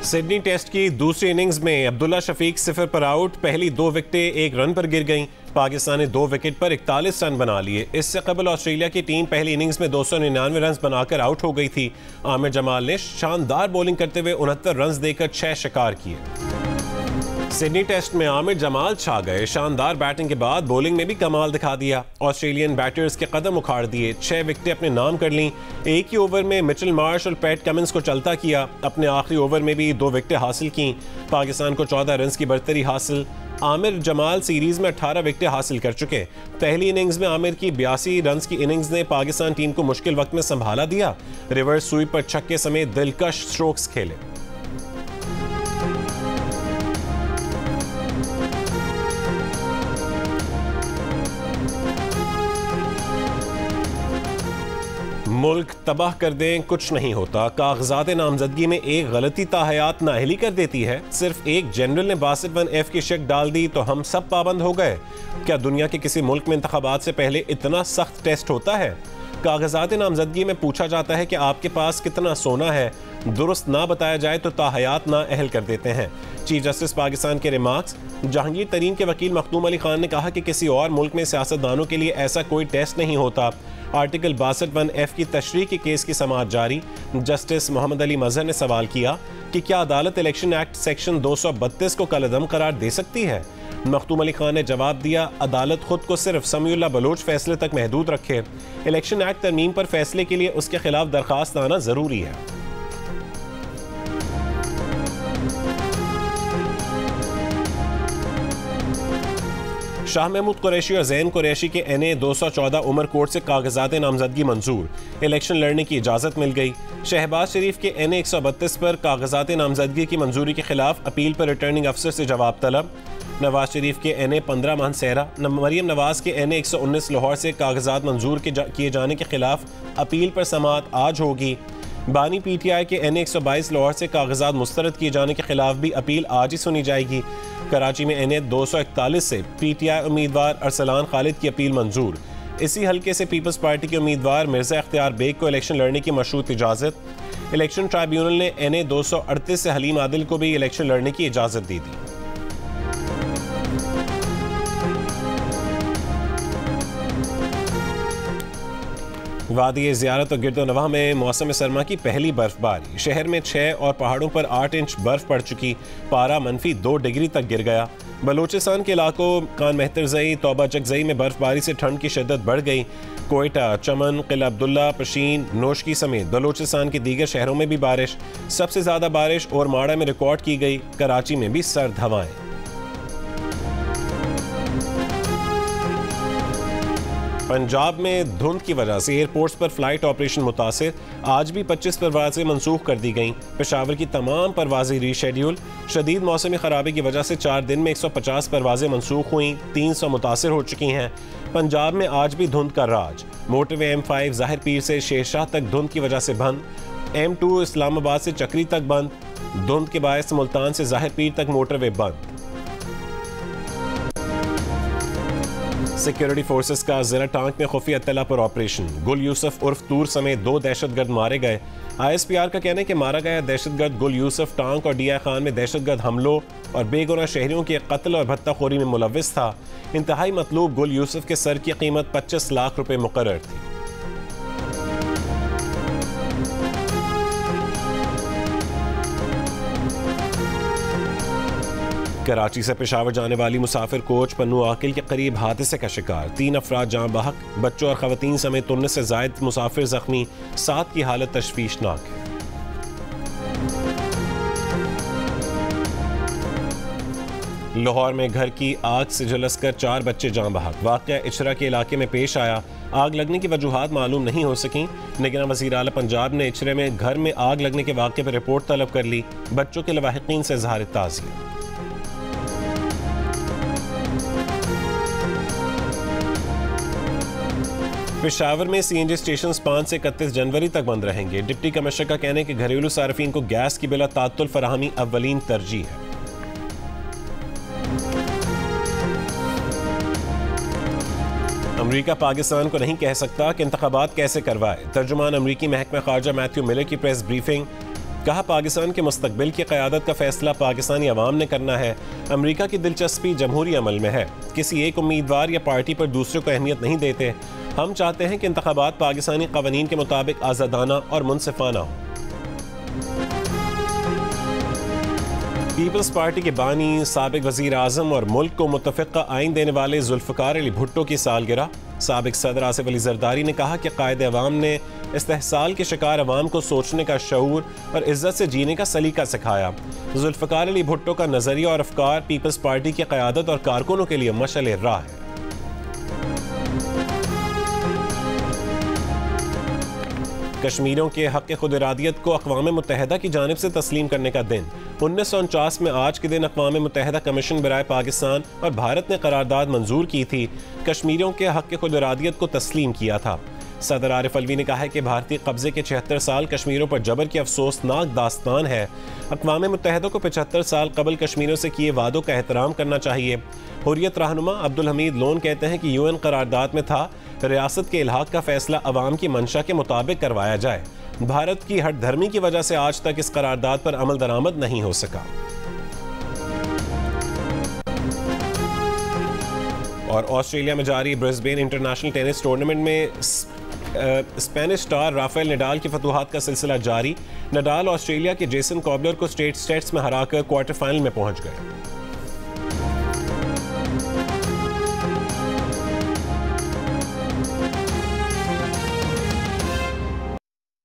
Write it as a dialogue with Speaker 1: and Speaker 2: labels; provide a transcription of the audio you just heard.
Speaker 1: Sydney test की दूसरी innings में अब्दुल्ला शफीक 0 पर आउट। पहली 2 विकेटें 1 रन पर गिर गईं। पाकिस्तान ने 2 विकेट पर 41 रन बना लिए। इससे कबल ऑस्ट्रेलिया की टीम पहली इनिंग्स में 299 रन बनाकर आउट हो गई थी। आमिर जमाल ने शानदार बॉलिंग करते हुए 69 रन देकर 6 शिकार किए। सिडनी टेस्ट में आमिर जमाल छा गए। शानदार बैटिंग के बाद बॉलिंग में भी कमाल दिखा दिया। ऑस्ट्रेलियन बैटर्स के कदम उखाड़ दिए। 6 विकेटें अपने नाम कर लीं। एक ही ओवर में मिचेल मार्श और पैट कमिंस को चलता किया। अपने आखिरी ओवर में भी 2 विकेटें हासिल की। पाकिस्तान को 14 रन की बढ़तरी हासिल। आमिर जमाल सीरीज में 18 विकेटें हासिल कर चुके। पहली इनिंग्स में आमिर की 82 रन की इनिंग्स ने पाकिस्तान टीम को मुश्किल वक्त में संभाला दिया। रिवर्स स्वीप पर छक्के समेत दिलकश स्ट्रोक्स खेले। मुल्क तबाह कर दें कुछ नहीं होता। कागजात नामजदगी में एक गलती ताहयात नाअहली कर देती है। सिर्फ एक जनरल ने बासित 1F की शक डाल दी तो हम सब पाबंद हो गए। क्या दुनिया के किसी मुल्क में इंतखाबात से पहले इतना सख्त टेस्ट होता है? कागजात नामजदगी में पूछा जाता है कि आपके पास कितना सोना है। दुरुस्त ना बताया जाए तो ताहयात नाअहल कर देते हैं। चीफ जस्टिस पाकिस्तान के रिमार्क्स। जहांगीर तरीन के वकील मखदूम अली खान ने कहा कि किसी और मुल्क में सियासतदानों के लिए ऐसा कोई टेस्ट नहीं होता। आर्टिकल 62 1F की तशरीह के केस की समाअत जारी। जस्टिस मोहम्मद अली मजहर ने सवाल किया कि क्या अदालत इलेक्शन एक्ट सेक्शन 232 को कलअदम करार दे सकती है? मखदूम अली खान ने जवाब दिया, अदालत खुद को सिर्फ समीउल्लाह बलोच फैसले तक महदूद रखे। इलेक्शन एक्ट तरमीम पर फैसले के लिए उसके खिलाफ दरखास्त आना जरूरी है। शाह महमूद कुरैशी और जैन कुरैशी के NA 214 उमर कोर्ट से कागजात नामजदगी मंजूर। इलेक्शन लड़ने की इजाज़त मिल गई। शहबाज शरीफ के NA 132 पर कागजात नामजदगी की मंजूरी के खिलाफ अपील पर रिटर्निंग अफसर से जवाब तलब। नवाज शरीफ के NA 15 मानसेरा, मरियम नवाज के NA 119 लाहौर से कागजात मंजूर किए जाने के खिलाफ अपील पर समाअत आज होगी। बानी PTI के NA 122 लाहौर से कागजात मुस्तरद किए जाने के खिलाफ भी अपील आज ही सुनी जाएगी। कराची में NA 241 से PTI उम्मीदवार अरसलान खालिद की अपील मंजूर। इसी हल्के से पीपल्स पार्टी के उम्मीदवार मिर्जा इख्तियार बेग को इलेक्शन लड़ने की मशरूत इजाज़त। इलेक्शन ट्राइब्यूनल ने NA 238 से हलीम आदिल को भी इलेक्शन लड़ने की इजाज़त दे दी। वादी ज़ियारत और गिरदोनवाह में मौसम सरमा की पहली बर्फबारी। शहर में 6 और पहाड़ों पर 8 इंच बर्फ पड़ चुकी। पारा -2 डिग्री तक गिर गया। बलूचिस्तान के इलाकों कान मेहतरजई, तौबा चकजई में बर्फबारी से ठंड की शिद्दत बढ़ गई। कोयटा, चमन, किला अब्दुल्ला, पशीन, नोशकी समेत बलूचिस्तान के दीगर शहरों में भी बारिश। सबसे ज़्यादा बारिश और माड़ा में रिकॉर्ड की गई। कराची में भी सर्द हवाएं। पंजाब में धुंध की वजह से एयरपोर्ट्स पर फ्लाइट ऑपरेशन मुतासिर। आज भी 25 परवाजें मनसूख कर दी गईं। पेशावर की तमाम परवाजें रीशेड्यूल। शदीद मौसमी खराबी की वजह से 4 दिन में 150 परवाजें मनसूख हुई। 300 मुतासिर हो चुकी हैं। पंजाब में आज भी धुंध का राज। मोटरवे M5 ज़ाहिर पीर से शेरशाह तक धुंध की वजह से बंद। M2 इस्लामाबाद से चक्री तक बंद। धुंध के बायस मुल्तान से ज़ाहिर पीर तक मोटरवे बंद। सिक्योरिटी फोर्सेस का ज़िला टांक में खुफिया इत्तला पर ऑपरेशन। गुल यूसुफ उर्फ तूर समेत 2 दहशतगर्द मारे गए। ISPR का कहना है कि मारा गया दहशतगर्द गुल यूसुफ टांक और DI खान में दहशतगर्द हमलों और बेगुनाह शहरियों के कत्ल और भत्ताखोरी में मुलव्विस था। इंतहाई मतलूब गुल यूसुफ के सर की कीमत 25 लाख रुपए मुकर्रर थी। कराची से पेशावर जाने वाली मुसाफिर कोच पन्नू आकिल के करीब हादसे का शिकार। 3 अफराद जाँ बहक। बच्चों और खवातीन समेत 19 से ज़ायद मुसाफिर जख्मी। 7 की हालत तशवीशनाक है। लाहौर में घर की आग से झुलसकर 4 बच्चे जाँ बहक। वाक़या इचरा के इलाके में पेश आया। आग लगने की वजूहात मालूम नहीं हो सकी। निगरान वज़ीर आला पंजाब ने इचरे में घर में आग लगने के वाक़े पर रिपोर्ट तलब कर ली। बच्चों के लवाहिकीन से इज़हार ताज़ियत। पेशावर में CNG स्टेशन 5 से 31 जनवरी तक बंद रहेंगे। डिप्टी कमिश्नर का कहना है कि घरेलू सार्फिन को गैस की बिला तात्तुल फराहमी अव्वलीन तरजीह है। अमरीका पाकिस्तान को नहीं कह सकता कि इंतखाबात कैसे करवाए। तर्जुमान अमरीकी महकमा खारजा मैथ्यू मिलर की प्रेस ब्रीफिंग। कहा पाकिस्तान के मुस्तकबिल की क़यादत का फैसला पाकिस्तानी अवाम ने करना है। अमेरिका की दिलचस्पी जमहूरी अमल में है। किसी एक उम्मीदवार या पार्टी पर दूसरों को अहमियत नहीं देते। हम चाहते हैं कि इंतखाबात पाकिस्तानी क़वानीन के मुताबिक आज़ादाना और मुनसिफाना हो। पीपल्स पार्टी के बानी, साबिक वज़ीर आज़म और मुल्क को मुतफ़िक़ा आइन देने वाले जुल्फ़िकार अली भुट्टो की सालगिरह। साबिक सदर आसिफ अली ज़रदारी ने कहा कि कायदे अवाम ने इस्तेहसाल के शिकार अवाम को सोचने का शऊर और इज़्ज़त से जीने का सलीका सिखाया। जुल्फ़िकार अली भुट्टो का नज़रिया और अफ़कार पीपल्स पार्टी की क़यादत और कारकुनों के लिए मशअल राह है। कश्मीरियों के हक़ खुद इरादियत को अक़वाम मुत्तहिदा की जानिब से तस्लीम करने का दिन। 1949 में आज के दिन अक़वाम मुत्तहिदा कमीशन बराए पाकिस्तान और भारत ने करारदाद मंजूर की थी। कश्मीरियों के हक़ खुद इरादियत को तस्लीम किया था। सदर आरिफ अलवी ने कहा है कि भारतीय कब्जे के 76 साल कश्मीरियों पर जबर की अफसोसनाक दास्तान है। अक़वाम मुत्तहिदा को 75 साल कबल कश्मीरियों से किए वादों का एहतराम करना चाहिए। हुर्रियत रहनुमा अब्दुल हमीद लोन कहते हैं कि UN करारदाद में था रियासत के इल्हाक का फैसला अवाम की मंशा के मुताबिक करवाया जाए। भारत की हट धर्मी की वजह से आज तक इस करारदाद पर अमल दरामद नहीं हो सका। और ऑस्ट्रेलिया में जारी ब्रिस्बेन इंटरनेशनल टेनिस टूर्नामेंट में स्पेनिश स्टार राफेल नडाल की फतूहात का सिलसिला जारी। नडाल ऑस्ट्रेलिया के जेसन कॉबलर को स्ट्रेट सेट्स में हराकर क्वार्टर फाइनल में पहुंच गए।